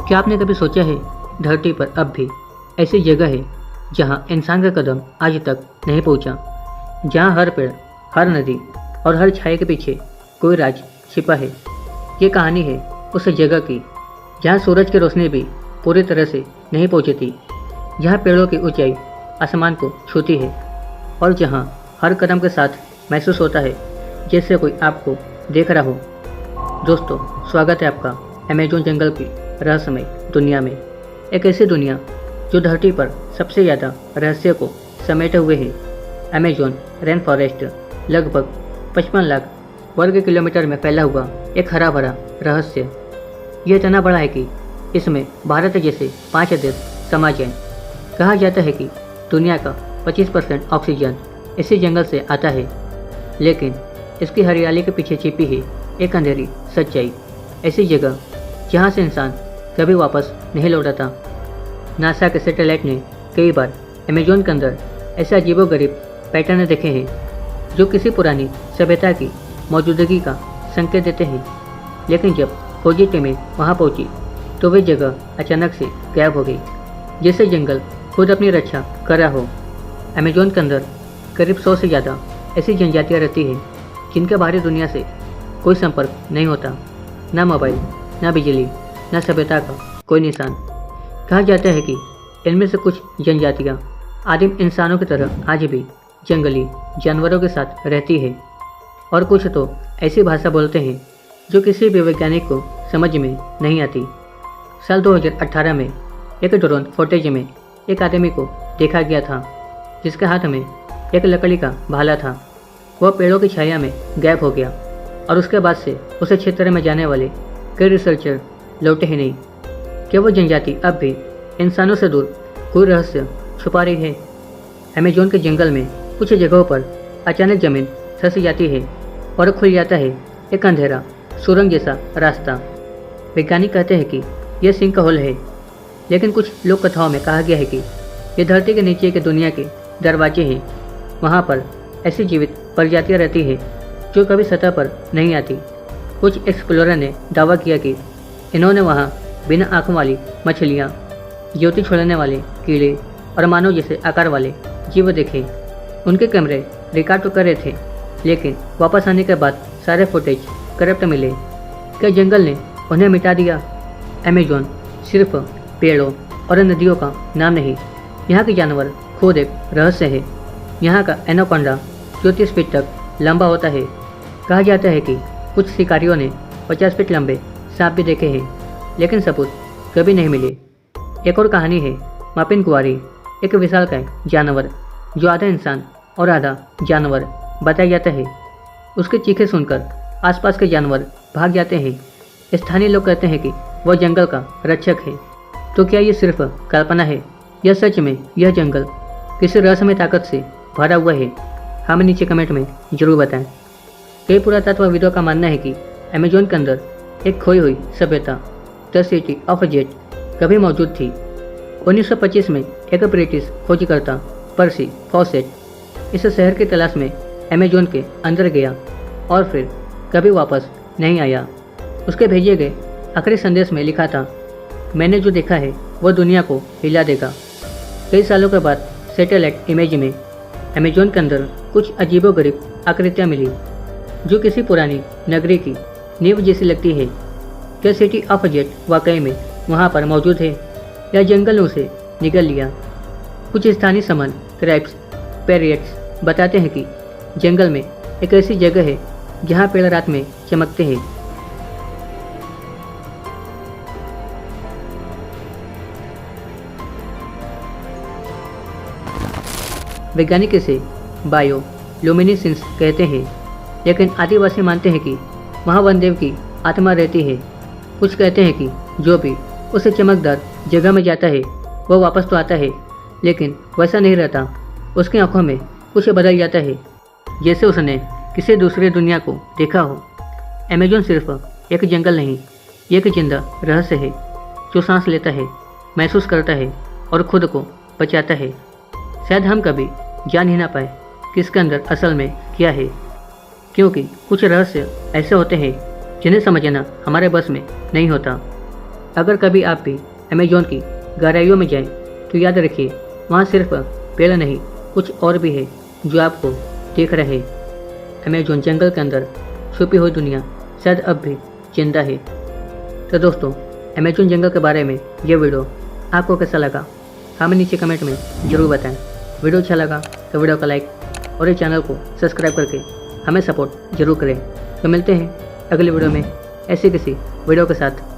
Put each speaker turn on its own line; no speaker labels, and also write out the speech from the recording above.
क्या आपने कभी सोचा है धरती पर अब भी ऐसी जगह है जहां इंसान का कदम आज तक नहीं पहुंचा, जहां हर पेड़, हर नदी और हर छाया के पीछे कोई राज छिपा है। ये कहानी है उस जगह की जहां सूरज की रोशनी भी पूरी तरह से नहीं पहुंचती, जहां पेड़ों की ऊंचाई आसमान को छूती है और जहां हर कदम के साथ महसूस होता है जैसे कोई आपको देख रहा हो। दोस्तों, स्वागत है आपका अमेज़न जंगल की रहस्यमय दुनिया में। एक ऐसी दुनिया जो धरती पर सबसे ज़्यादा रहस्य को समेटे हुए है। अमेज़न रेन फॉरेस्ट लगभग 55 लाख वर्ग किलोमीटर में फैला हुआ एक हरा भरा रहस्य। यह इतना बड़ा है कि इसमें भारत जैसे 5 देश समा जाएं। कहा जाता है कि दुनिया का 25% ऑक्सीजन इसी जंगल से आता है, लेकिन इसकी हरियाली के पीछे छिपी है एक अंधेरी सच्चाई। ऐसी जगह जहां से इंसान कभी वापस नहीं लौटा था। नासा के सैटेलाइट ने कई बार अमेज़न के अंदर ऐसे अजीबोगरीब पैटर्न देखे हैं जो किसी पुरानी सभ्यता की मौजूदगी का संकेत देते हैं, लेकिन जब खोजी टीमें वहां पहुंची तो वे जगह अचानक से गायब हो गई, जैसे जंगल खुद अपनी रक्षा कर रहा हो। अमेज़न के अंदर करीब 100 से ज़्यादा ऐसी जनजातियाँ रहती हैं जिनके बाहरी दुनिया से कोई संपर्क नहीं होता, ना मोबाइल, ना बिजली, ना सभ्यता का कोई निशान। कहा जाता है कि इनमें से कुछ जनजातियाँ आदिम इंसानों की तरह आज भी जंगली जानवरों के साथ रहती है और कुछ तो ऐसी भाषा बोलते हैं जो किसी भी वैज्ञानिक को समझ में नहीं आती। साल 2018 में एक ड्रोन फुटेज में एक आदमी को देखा गया था जिसके हाथ में एक लकड़ी का भाला था। वह पेड़ों की छाया में गायब हो गया और उसके बाद से उस क्षेत्र में जाने वाले कई रिसर्चर लौटे ही नहीं। क्या वो जनजाति अब भी इंसानों से दूर कोई रहस्य छुपा रही है? अमेज़न के जंगल में कुछ जगहों पर अचानक जमीन धंस जाती है और खुल जाता है एक अंधेरा सुरंग जैसा रास्ता। वैज्ञानिक कहते हैं कि यह सिंक होल है, लेकिन कुछ लोक कथाओं में कहा गया है कि ये धरती के नीचे के दुनिया के दरवाजे हैं। वहाँ पर ऐसी जीवित प्रजातियाँ रहती हैं जो कभी सतह पर नहीं आती। कुछ एक्सप्लोरर ने दावा किया कि इन्होंने वहाँ बिना आँखों वाली मछलियाँ, ज्योति छोड़ने वाले कीड़े और मानव जैसे आकार वाले जीव देखे। उनके कैमरे रिकॉर्ड तो कर रहे थे, लेकिन वापस आने के बाद सारे फुटेज करप्ट मिले। क्या जंगल ने उन्हें मिटा दिया? अमेज़न सिर्फ पेड़ों और नदियों का नाम नहीं, यहाँ के जानवर खुद एक रहस्य है। यहाँ का एनाकोंडा 34 फीट तक लंबा होता है। कहा जाता है कि कुछ शिकारियों ने 50 फीट लंबे सांप भी देखे हैं, लेकिन सबूत कभी नहीं मिले। एक और कहानी है मापिन गुआरी, एक विशालकाय जानवर जो आधा इंसान और आधा जानवर बताया जाता है। उसके चीखे सुनकर आसपास के जानवर भाग जाते हैं। स्थानीय लोग कहते हैं कि वह जंगल का रक्षक है। तो क्या ये सिर्फ कल्पना है या सच में यह जंगल किसी रहस्यमय ताकत से भरा हुआ है? हमें नीचे कमेंट में जरूर बताएं। कई पुरातत्वविदों का मानना है कि अमेज़न के अंदर एक खोई हुई सभ्यता द सिटी ऑफ जेड कभी मौजूद थी। 1925 में एक ब्रिटिश खोजकर्ता पर्सी फॉसेट इस शहर की तलाश में अमेज़न के अंदर गया और फिर कभी वापस नहीं आया। उसके भेजे गए आखिरी संदेश में लिखा था, मैंने जो देखा है वह दुनिया को हिला देगा। कई सालों के बाद सैटेलाइट इमेज में अमेज़न के अंदर कुछ अजीबोगरीब आकृतियाँ मिली जो किसी पुरानी नगरी की नींव जैसी लगती है। क्या सिटी ऑफ जेड वाकई में वहाँ पर मौजूद है या जंगल ने उसे निगल लिया? कुछ स्थानीय समन क्रैब्स पैरियट्स बताते हैं कि जंगल में एक ऐसी जगह है जहाँ पेड़ रात में चमकते हैं। वैज्ञानिक इसे बायो लुमिनिसेंस कहते हैं, लेकिन आदिवासी मानते हैं कि वहाँ वनदेव की आत्मा रहती है। कुछ कहते हैं कि जो भी उस चमकदार जगह में जाता है वह वापस तो आता है, लेकिन वैसा नहीं रहता। उसकी आंखों में कुछ बदल जाता है, जैसे उसने किसी दूसरी दुनिया को देखा हो। अमेज़न सिर्फ एक जंगल नहीं, ये एक जिंदा रहस्य है जो सांस लेता है, महसूस करता है और खुद को बचाता है। शायद हम कभी जान ही ना पाए कि इसके अंदर असल में क्या है, क्योंकि कुछ रहस्य ऐसे होते हैं जिन्हें समझना हमारे बस में नहीं होता। अगर कभी आप भी अमेजोन की गहराइयों में जाएं तो याद रखिए, वहाँ सिर्फ पेड़ नहीं, कुछ और भी है जो आपको देख रहे हैं। अमेजोन जंगल के अंदर छुपी हुई दुनिया शायद अब भी जिंदा है। तो दोस्तों, अमेजोन जंगल के बारे में ये वीडियो आपको कैसा लगा हमें नीचे कमेंट में ज़रूर बताएं। वीडियो अच्छा लगा तो वीडियो का लाइक और इस चैनल को सब्सक्राइब करके हमें सपोर्ट जरूर करें। तो मिलते हैं अगले वीडियो में ऐसी किसी वीडियो के साथ।